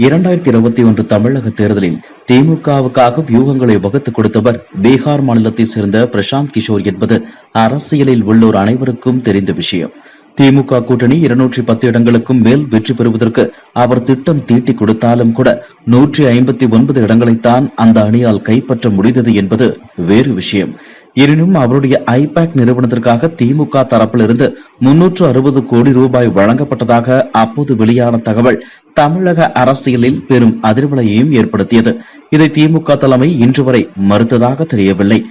2021 தமிழக தேர்தலில் திமுகவுக்காக வியூகங்களை வகுத்துக் கொடுத்தவர் பீகார் மாநிலத்தை சேர்ந்த பிரசாந்த் கிஷோர் என்பது அரசியலில் உள்ளோர் அனைவருக்கும் தெரிந்த விஷயம். திமுக கூட்டணி 210 இடங்களுக்கும் மேல் வெற்றி பெறுவதற்கு அவர் திட்டம் தீட்டி கொடுத்தாலும் கூட 159 இடங்களைத்தான் அந்த அணியால் கைப்பற்ற முடிந்தது என்பது வேறு விஷயம். எனினும் அவருடைய ஐபேக் நிறுவனத்திற்காக திமுக தரப்பிலிருந்து 360 கோடி ரூபாய் வழங்கப்பட்டதாக அப்போது வெளியான தகவல் தமிழக அரசியலில் பெரும் அதிர்வலையையும் ஏற்படுத்தியது. இதை திமுக தலைமை இன்று வரை மறுத்ததாக தெரியவில்லை.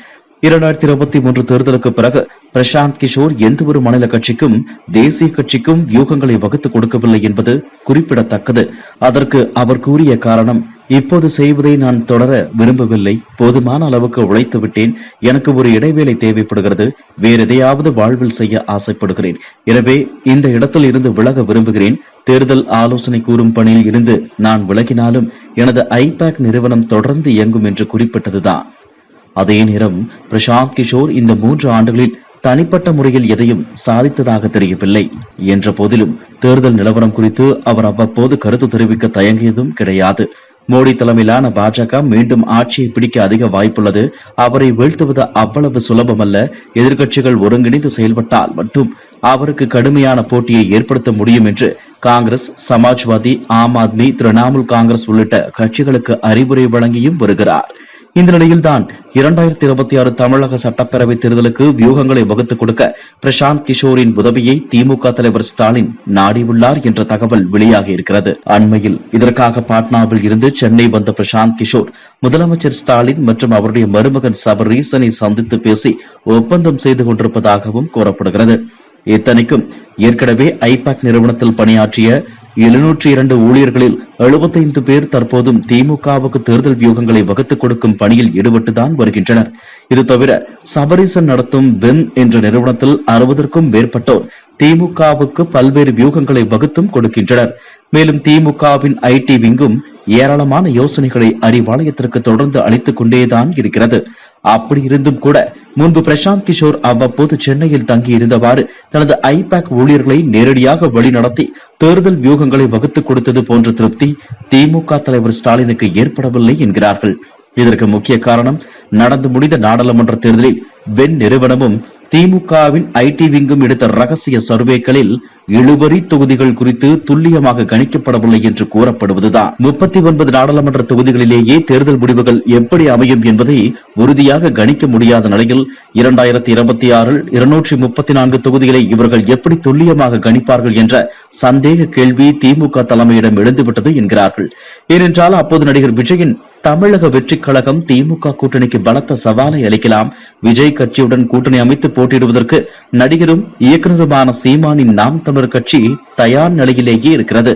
2023 தேர்தலுக்கு பிறகு பிரசாந்த் கிஷோர் எந்த ஒரு மாநில கட்சிக்கும் தேசிய கட்சிக்கும் வியூகங்களை வகுத்துக் கொடுக்கவில்லை என்பது குறிப்பிடத்தக்கது. அதற்கு அவர் கூறிய காரணம், இப்போது செய்வதை நான் தொடர விரும்பவில்லை, போதுமான அளவுக்கு உழைத்து விட்டேன், எனக்கு ஒரு இடைவேளை தேவைப்படுகிறது, வேற எதையாவது வாழ்வில் செய்ய ஆசைப்படுகிறேன், எனவே இந்த இடத்தில் இருந்து விலக விரும்புகிறேன், தேர்தல் ஆலோசனை கூறும் பணியில் இருந்து நான் விலகினாலும் எனது ஐபேக் நிறுவனம் தொடர்ந்து இயங்கும் என்று குறிப்பிட்டதுதான். அதே நேரம் பிரசாந்த் கிஷோர் இந்த 3 ஆண்டுகளில் தனிப்பட்ட முறையில் எதையும் சாதித்ததாக தெரியவில்லை என்ற போதிலும் தேர்தல் நிலவரம் குறித்து அவர் அவ்வப்போது கருத்து தெரிவிக்க தயங்கியதும் கிடையாது. மோடி தலைமையிலான பாஜக மீண்டும் ஆட்சியை பிடிக்க அதிக வாய்ப்புள்ளது, அவரை வீழ்த்துவது அவ்வளவு சுலபமல்ல, எதிர்க்கட்சிகள் ஒருங்கிணைந்து செயல்பட்டால் மட்டும் அவருக்கு கடுமையான போட்டியை ஏற்படுத்த முடியும் என்று காங்கிரஸ், சமாஜ்வாதி, ஆம் ஆத்மி, திரிணாமுல் காங்கிரஸ் உள்ளிட்ட கட்சிகளுக்கு அறிவுரை வழங்கியும் வருகிறார். இந்த நிலையில்தான் 2026 தமிழக சட்டப்பேரவை தேர்தலுக்கு வியூகங்களை வகுத்துக் கொடுக்க பிரசாந்த் கிஷோரின் உதவியை திமுக தலைவர் ஸ்டாலின் நாடியுள்ளார் என்ற தகவல் வெளியாகி இருக்கிறது. அண்மையில் இதற்காக பாட்னாவில் இருந்து சென்னை வந்த பிரசாந்த் கிஷோர் முதலமைச்சர் ஸ்டாலின் மற்றும் அவருடைய மருமகன் சபரீசனை சந்தித்து பேசி ஒப்பந்தம் செய்து கொண்டிருப்பதாகவும் கூறப்படுகிறது. இத்தனைக்கும் ஏற்கனவே ஐபேக் நிறுவனத்தில் பணியாற்றிய 702 ஊழியர்களில் 75 பேர் தற்போதும் திமுகவுக்கு தேர்தல் வியூகங்களை வகுத்துக் கொடுக்கும் பணியில் ஈடுபட்டுதான் வருகின்றனர். இது தவிர சபரீசன் நடத்தும் பென் என்ற நிறுவனத்தில் 60க்கும் மேற்பட்டோர் திமுகவுக்கு பல்வேறு வியூகங்களை வகுத்தும் கொடுக்கின்றனர். மேலும் திமுகவின் ஐடி விங்கும் ஏராளமான யோசனைகளை அறிவாலயத்திற்கு தொடர்ந்து அளித்துக் கொண்டேதான் இருக்கிறது. அப்படி இருந்தும் கூட முன்பு பிரசாந்த் கிஷோர் அவ்வப்போது சென்னையில் தங்கி இருந்தவாறு தனது ஐபேக் ஊழியர்களை நேரடியாக வழிநடத்தி தேர்தல் வியூகங்களை வகுத்துக் கொடுத்தது போன்ற திருப்தி திமுக தலைவர் ஸ்டாலினுக்கு ஏற்படவில்லை என்கிறார்கள். இதற்கு முக்கிய காரணம், நடந்து முடிந்த நாடாளுமன்ற தேர்தலில் பென் நிறுவனமும் திமுகவின் ஐடி விங்கும் எடுத்த ரகசிய சர்வேக்களில் இழுபறி தொகுதிகள் குறித்து துல்லியமாக கணிக்கப்படவில்லை என்று கூறப்படுவதுதான். 39 நாடாளுமன்ற தொகுதிகளிலேயே தேர்தல் முடிவுகள் எப்படி அமையும் என்பதை உறுதியாக கணிக்க முடியாத நிலையில் 2026 234 தொகுதிகளை இவர்கள் எப்படி துல்லியமாக கணிப்பார்கள் என்ற சந்தேக கேள்வி திமுக தலைமையிடம் எழுந்துவிட்டது என்கிறார்கள். ஏனென்றால் அப்போது நடிகர் விஜயின் தமிழக வெற்றி கழகம் திமுக கூட்டணிக்கு பலத்த சவாலை அளிக்கலாம். விஜய் கட்சியுடன் கூட்டணி அமைத்து போட்டியிடுவதற்கு நடிகரும் இயக்குநருமான சீமானின் நாம் தமிழர் கட்சி தயார் நிலையிலேயே இருக்கிறது.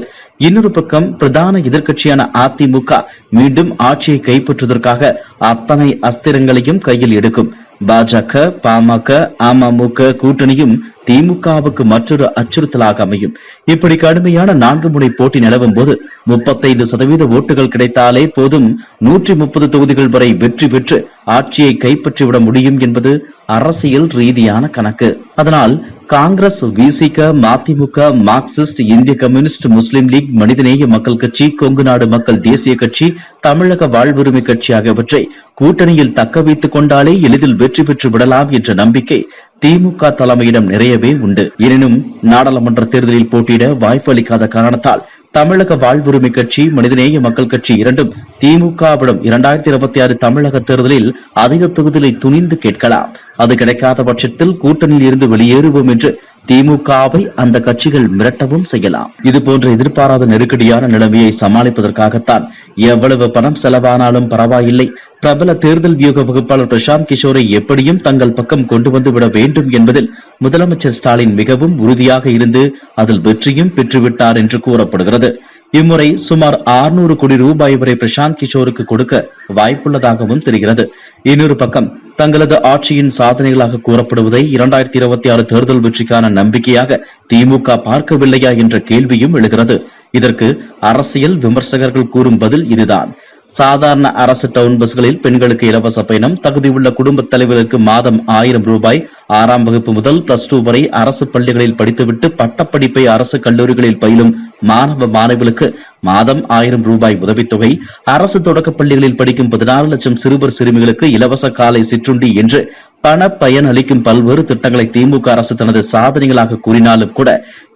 இன்னொரு பக்கம் பிரதான எதிர்க்கட்சியான அதிமுக மீண்டும் ஆட்சியை கைப்பற்றுவதற்காக அத்தனை அஸ்திரங்களையும் கையில் எடுக்கும். பாஜக, பாமக, அமமுக கூட்டணியும் திமுகவுக்கு மற்றொரு அச்சுறுத்தலாக அமையும். இப்படி கடுமையான 4 முனை போட்டி நிலவும் போது 35% ஓட்டுகள் கிடைத்தாலே போதும் 130 தொகுதிகள் வரை வெற்றி பெற்று ஆட்சியை கைப்பற்றிவிட முடியும் என்பது அரசியல் ரீதியான கணக்கு. அதனால் காங்கிரஸ், விசிக, மதிமுக, மார்க்சிஸ்ட், இந்திய கம்யூனிஸ்ட், முஸ்லிம் லீக், மனிதநேய மக்கள் கட்சி, கொங்கு நாடு மக்கள் தேசிய கட்சி, தமிழக வாழ்வுரிமை கட்சி ஆகியவற்றை கூட்டணியில் தக்க வைத்துக் கொண்டாலே எளிதில் வெற்றி பெற்று விடலாம் என்ற நம்பிக்கை திமுக தலைமையிடம் நிறையவே உண்டு. எனினும் நாடாளுமன்ற தேர்தலில் போட்டியிட வாய்ப்பு அளிக்காத காரணத்தால் தமிழக வாழ்வுரிமை கட்சி, மனிதநேய மக்கள் கட்சி இரண்டும் திமுகவிடம் 2026 தமிழக தேர்தலில் அதிக தொகுதிகளை துணிந்து கேட்கலாம். அது கிடைக்காத பட்சத்தில் கூட்டணியில் இருந்து வெளியேறுவோம் என்று திமுகவை அந்த கட்சிகள் மிரட்டவும் செய்யலாம். இது போன்ற எதிர்பாராத நெருக்கடியான நிலைமையை சமாளிப்பதற்காகத்தான் எவ்வளவு பணம் செலவானாலும் பரவாயில்லை, பிரபல தேர்தல் வியூக வகுப்பாளர் பிரசாந்த் கிஷோரை எப்படியும் தங்கள் பக்கம் கொண்டு வந்து விட வேண்டும் என்பதில் முதலமைச்சர் ஸ்டாலின் மிகவும் உறுதியாக இருந்து அதில் வெற்றியும் பெற்றுவிட்டார் என்று கூறப்படுகிறது. இம்முறை சுமார் 600 கோடி ரூபாய் வரை பிரசாந்த் கிஷோருக்கு கொடுக்க வாய்ப்புள்ளதாகவும் தெரிகிறது. இன்னொரு பக்கம் தங்களது ஆட்சியின் சாதனைகளாக கூறப்படுவதை 2026 தேர்தல் வெற்றிக்கான நம்பிக்கையாக திமுக பார்க்கவில்லையா என்ற கேள்வியும் எழுகிறது. இதற்கு அரசியல் விமர்சகர்கள் கூறும் பதில் இதுதான். சாதாரண அரசு டவுன் பஸ்களில் பெண்களுக்கு இலவச பயணம், தகுதியுள்ள குடும்பத் தலைவர்களுக்கு மாதம் 1000 ரூபாய், 6ஆம் வகுப்பு முதல் +2 வரை அரசு பள்ளிகளில் படித்துவிட்டு பட்டப்படிப்பை அரசு கல்லூரிகளில் பயிலும் மாணவ மாணவிகளுக்கு மாதம் 1000 ரூபாய் உதவித்தொகை, அரசு தொடக்கப் பள்ளிகளில் படிக்கும் 16 லட்சம் சிறுவர் சிறுமிகளுக்கு இலவச காலை சிற்றுண்டி என்று பண பயன் அளிக்கும் பல்வேறு திட்டங்களை திமுக அரசு தனது சாதனைகளாக கூறினாலும் கூட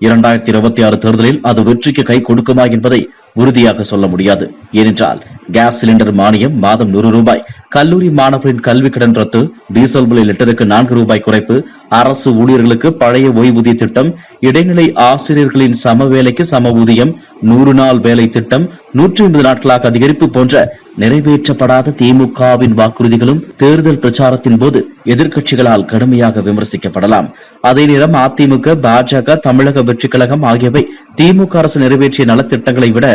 2026 தேர்தலில் அது வெற்றிக்கு கை கொடுக்குமா என்பதை உறுதியாக சொல்ல முடியாது. ஏனென்றால் கேஸ் சிலிண்டர் மானியம் மாதம் 100 ரூபாய், கல்லூரி மாணவரின் கல்வி கடன் ரத்து, டீசல் விலை லிட்டருக்கு 4 ரூபாய் குறைப்பு, அரசு ஊழியர்களுக்கு பழைய ஓய்வூதிய திட்டம், இடைநிலை ஆசிரியர்களின் சம வேலைக்கு சம ஊதியம், 100 நாள் வேலை திட்டம், 180 நாட்களாக அதிகரிப்பு போன்ற நிறைவேற்றப்படாத திமுகவின் வாக்குறுதிகளும் தேர்தல் பிரச்சாரத்தின் போது எதிர்க்கட்சிகளால் கடுமையாக விமர்சிக்கப்படலாம். அதே நேரம் அதிமுக, பாஜக, தமிழக வெற்றிக் கழகம் ஆகியவை திமுக அரசு நிறைவேற்றிய நலத்திட்டங்களை விட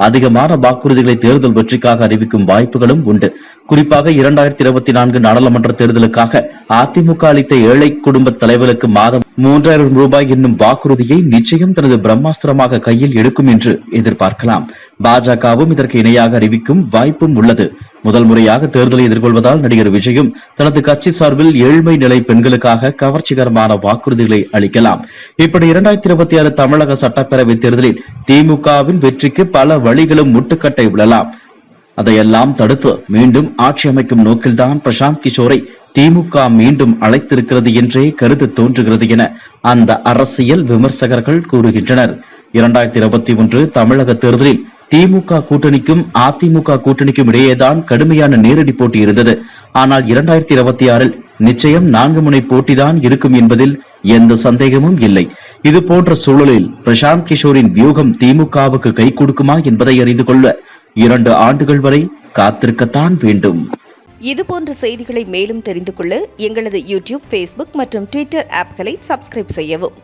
அதிகமான வாக்குறுதிகளை தேர்தல் வெற்றிக்காக அறிவிக்கும் வாய்ப்புகளும் உண்டு. குறிப்பாக 2024 நாடாளுமன்ற தேர்தலுக்காக அதிமுக அளித்த ஏழை குடும்ப தலைவர்களுக்கு மாதம் 3000 ரூபாய் என்னும் வாக்குறுதியை நிச்சயம் தனது பிரம்மாஸ்திரமாக கையில் எடுக்கும் என்று எதிர்பார்க்கலாம். பாஜகவும் இதற்கு இணையாக அறிவிக்கும் வாய்ப்பும் உள்ளது. முதல் முறையாக தேர்தலை எதிர்கொள்வதால் நடிகர் விஜயும் தனது கட்சி சார்பில் ஏழ்மை நிலை பெண்களுக்காக கவர்ச்சிகரமான வாக்குறுதிகளை அளிக்கலாம். இப்படி 2026 தமிழக சட்டப்பேரவை தேர்தலில் திமுகவின் வெற்றிக்கு பல வழிகளும் முட்டுக்கட்டை விழலாம். அதையெல்லாம் தடுத்து மீண்டும் ஆட்சி அமைக்கும் நோக்கில்தான் பிரசாந்த் கிஷோரை திமுக மீண்டும் அழைத்திருக்கிறது என்றே கருத்து தோன்றுகிறது என அந்த அரசியல் விமர்சகர்கள் கூறுகின்றனர். 2021 தமிழக தேர்தலில் திமுக கூட்டணிக்கும் அதிமுக கூட்டணிக்கும் இடையேதான் கடுமையான நேரடி போட்டி இருந்தது. ஆனால் 2026 நிச்சயம் 4 முனை போட்டிதான் இருக்கும் என்பதில் எந்த சந்தேகமும் இல்லை. இது போன்ற சூழலில் பிரசாந்த் கிஷோரின் வியூகம் திமுகவுக்கு கை கொடுக்குமா என்பதை அறிந்து கொள்ள 2 ஆண்டுகள் வரை காத்திருக்கத்தான் வேண்டும். இதுபோன்ற செய்திகளை மேலும் தெரிந்து கொள்ள எங்களது யூடியூப், Facebook மற்றும் Twitter ஆப்களை சப்ஸ்கிரைப் செய்யவும்.